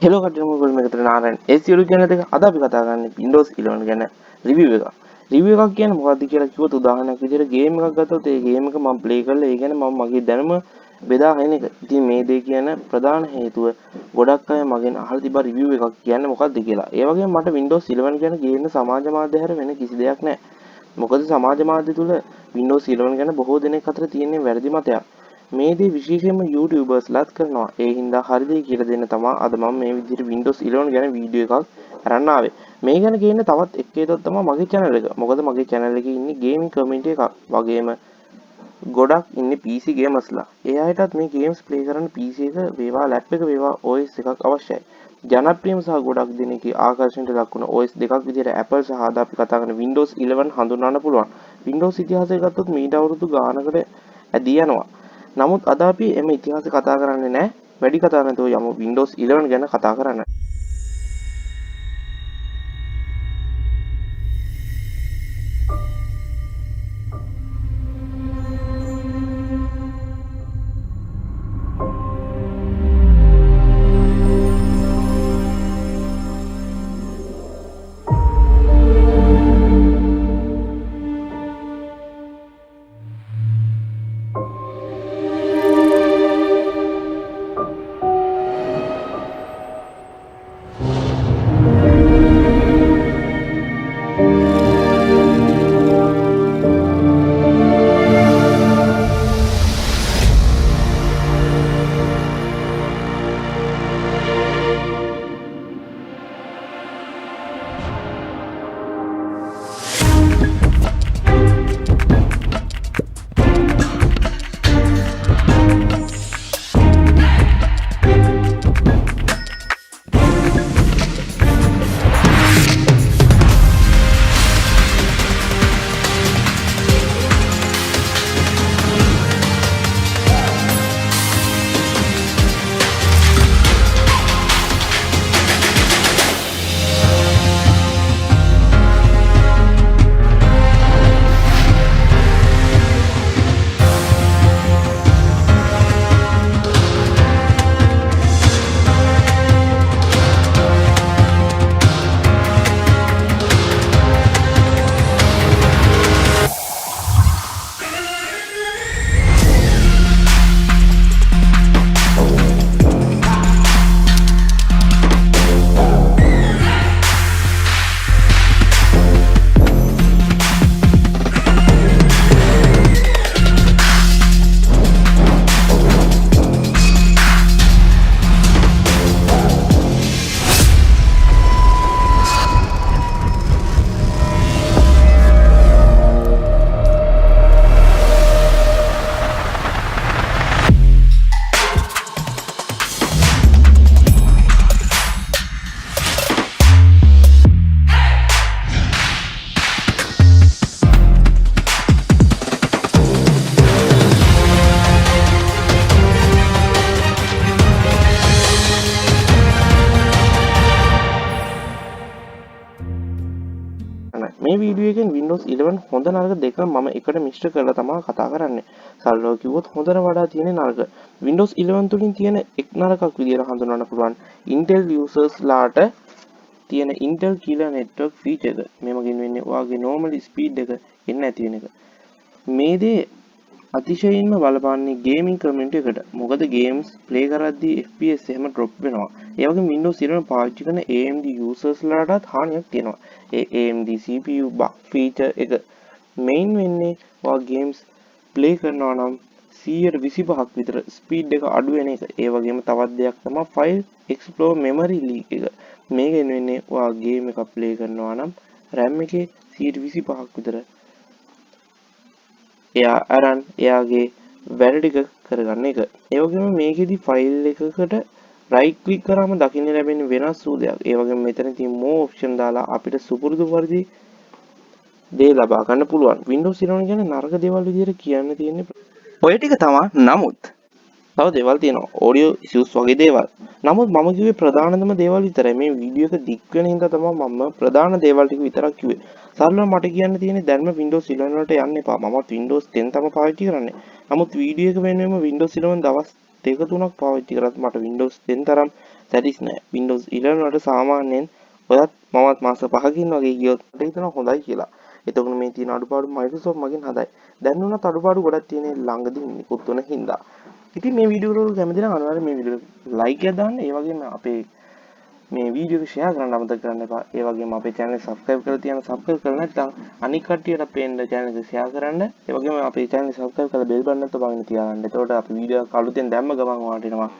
Hello කට්ටිය මොකද මේකට නාරයන් SEO කියන එක අද අපි කතා කරන්නේ Windows 11 ගැන රිවිව් එක. රිවිව් එකක් කියන්නේ මොකද්ද කියලා කිව්වොත් උදාහරණයක් විදිහට ගේම් එකක් ගත්තොත් ඒ ගේම් එක මම ප්ලේ කරලා ඒ ගැන මම මගේ දැනුම බෙදා හරින එක. ඉතින් මේ දේ කියන ප්‍රධාන හේතුව ගොඩක් අය මගෙන් අහලා තිබ්බා රිවිව් එකක් කියන්නේ මොකද්ද කියලා. ඒ වගේම මට Windows 11 ගැන ගේන්න සමාජ මාධ්‍ය හැර වෙන කිසි දෙයක් නැහැ. මොකද සමාජ මාධ්‍ය තුල Windows 11 ගැන බොහෝ දෙනෙක් අතර තියෙන වැරදි මතයක්. මේ දේ විශේෂයෙන්ම YouTubers ලත් කරනවා. ඒ හින්දා හරි දේ කියලා දෙන්න තමයි අද මම මේ විදිහට Windows 11 ගැන වීඩියෝ එකක් අරන් ආවේ. මේ ගැන කියන්න තවත් එක් හේතුවක් තමයි මගේ channel එක. මොකද මගේ channel එකේ ඉන්නේ gaming community එකක්. වගේම ගොඩක් ඉන්නේ PC gamersලා. ඒ අයටත් මේ games play කරන්න PC එක වේවා lap එක වේවා OS එකක් අවශ්‍යයි. ජනප්‍රියම සහ ගොඩක් දෙනෙක්ගේ ආකර්ෂණයට ලක් වුණ OS දෙකක් විදිහට Apple සහ අද අපි කතා කරන Windows 11 හඳුන්වන්න පුළුවන්. Windows ඉතිහාසය ගත්තොත් මීට අවුරුදු ගානකට ඇදී යනවා. නමුත් අද අපි එම ඉතිහාසය කතා කරන්නේ නැහැ. වැඩි කතා නැතුව යමු Windows 11 ගැන කතා කරන්න. මේ වීඩියෝ එකෙන් Windows 11 හොඳ නරක දෙක මම එකට මිශ්‍ර කරලා තමයි කතා කරන්නේ. සරලව කිව්වොත් හොඳට වඩා තියෙන නරක. Windows 11 තුලින් තියෙන එක් නරකක් විදියට හඳුන්වන්න පුළුවන්. Intel users ලාට තියෙන Intel killer network feature එක. මේකෙන් වෙන්නේ ඔයාගේ normal speed එක එන්න නැති වෙන එක. මේ දේ අතිශයින්ම බලපාන්නේ ගේමින් කමියුනිටි එකට. මොකද ගේම්ස් ප්ලේ කරද්දී FPS එහෙම ඩ්‍රොප් වෙනවා. ඒ වගේම Windows 11 පාවිච්චි කරන AMD users ලාටත් හානියක් තියෙනවා. ඒ AMD CPU bug feature එක main වෙන්නේ ඔයා ගේම්ස් ප්ලේ කරනවා නම් 125ක් විතර ස්පීඩ් එක අඩු වෙන එක. ඒ වගේම තවත් දෙයක් තමයි file explore memory leak එක. මේකෙන් වෙන්නේ ඔයා ගේම් එකක් ප්ලේ කරනවා නම් RAM එකේ 125ක් විතර එයා අරන් එයාගේ වැඩ ටික කරගන්න එක. ඒ වගේම මේකෙදි ෆයිල් එකකට රයිට් ක්ලික් කරාම දකින්න ලැබෙන වෙනස් වූ දෙයක්. ඒ වගේම මෙතන තියෙන more option දාලා අපිට සුපුරුදු පරිදි දේ ලබා ගන්න පුළුවන්. Windows 11 කියන්නේ නරක දේවල් විදිහට කියන්න තියෙන්නේ ඔය ටික තමයි. නමුත් තව දේවල් තියෙනවා. audio issues වගේ දේවල්. නමුත් මම කිව්වේ ප්‍රධානතම දේවල් විතරයි. මේ වීඩියෝ එක දික් වෙන හින්දා තමයි මම ප්‍රධාන දේවල් ටික විතරක් කිව්වේ. සරලව මට කියන්න තියෙන්නේ දැන්ම Windows 11 වලට යන්න එපා. මමත් Windows 10 තමයි පාවිච්චි කරන්නේ. නමුත් වීඩියෝ එක වෙනුවෙන්ම Windows 11 දවස් 2-3ක් පාවිච්චි කරත් මට Windows 10 තරම් සැටිස් නෑ. Windows 11 වලට සාමාන්‍යයෙන් ඔයත් මමත් මාස 5කින් වගේ ගියොත් මට හිතෙනවා හොඳයි කියලා. එතකොට මේ තියෙන අඩුපාඩු Microsoft මගින් හදයි. දැන් උනත් අඩුපාඩු ගොඩක් තියෙන ළඟදී නිකුත් වෙන හින්දා. ඉතින් මේ වීඩියෝ වල කැමති නම් අනිවාර්යෙන් මේ වීඩියෝ ලයික් එකක් දාන්න. ඒ වගේම අපේ මේ වීඩියෝ එක ෂෙයා කරන්න අමතක කරන්න එපා. ඒ වගේම අපේ channel එක subscribe කරලා තියන්න subscribe කරලා නැත්නම් අනික් කට්ටියට අපේ channel එක ෂෙයා කරන්න. ඒ වගේම අපේ channel එක subscribe කරලා bell button එකත් ඔබගෙන තියාගන්න. එතකොට අපි වීඩියෝ එක අලුතෙන් දැම්ම ගමන් ඔයාලට එනවා.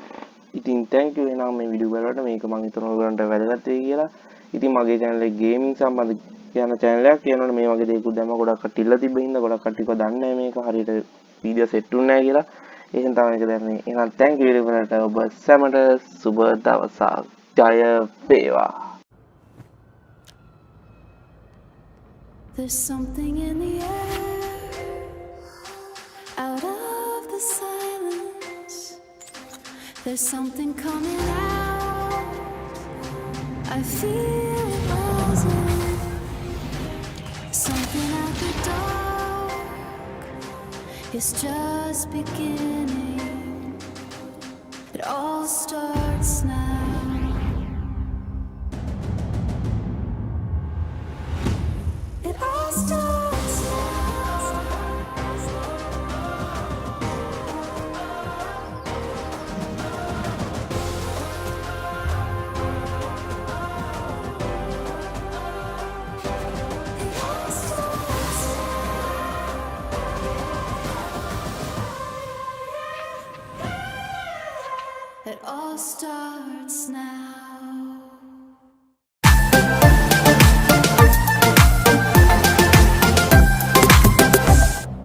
ඉතින් thank you එහෙනම් මේ වීඩියෝ බලවට මේක මම හිතනවා ඔයගලන්ට වැදගත් වෙයි කියලා. ඉතින් මගේ channel එක gaming සම්බන්ධ කියන channel එකක් කියනවනේ මේ වගේ දේකුත් දැම්ම ගොඩක් කට්ටිය ඉල්ල තිබ්බ හින්දා ගොඩක් කට්ටිය දන්නේ නැහැ මේක හරියට වීඩියෝ සෙට් වුනේ නැහැ කියලා. එහෙනම් තමයි මේක දැම්මේ. එහෙනම් thank you වීඩියෝ බලට ඔබ සැමට සුබ දවසක්. ජය වේවා. There's something in the air, out of the silence. There's something coming out. I feel it rising. Something at the dark is just beginning. It all starts now. It all starts now. It all starts now.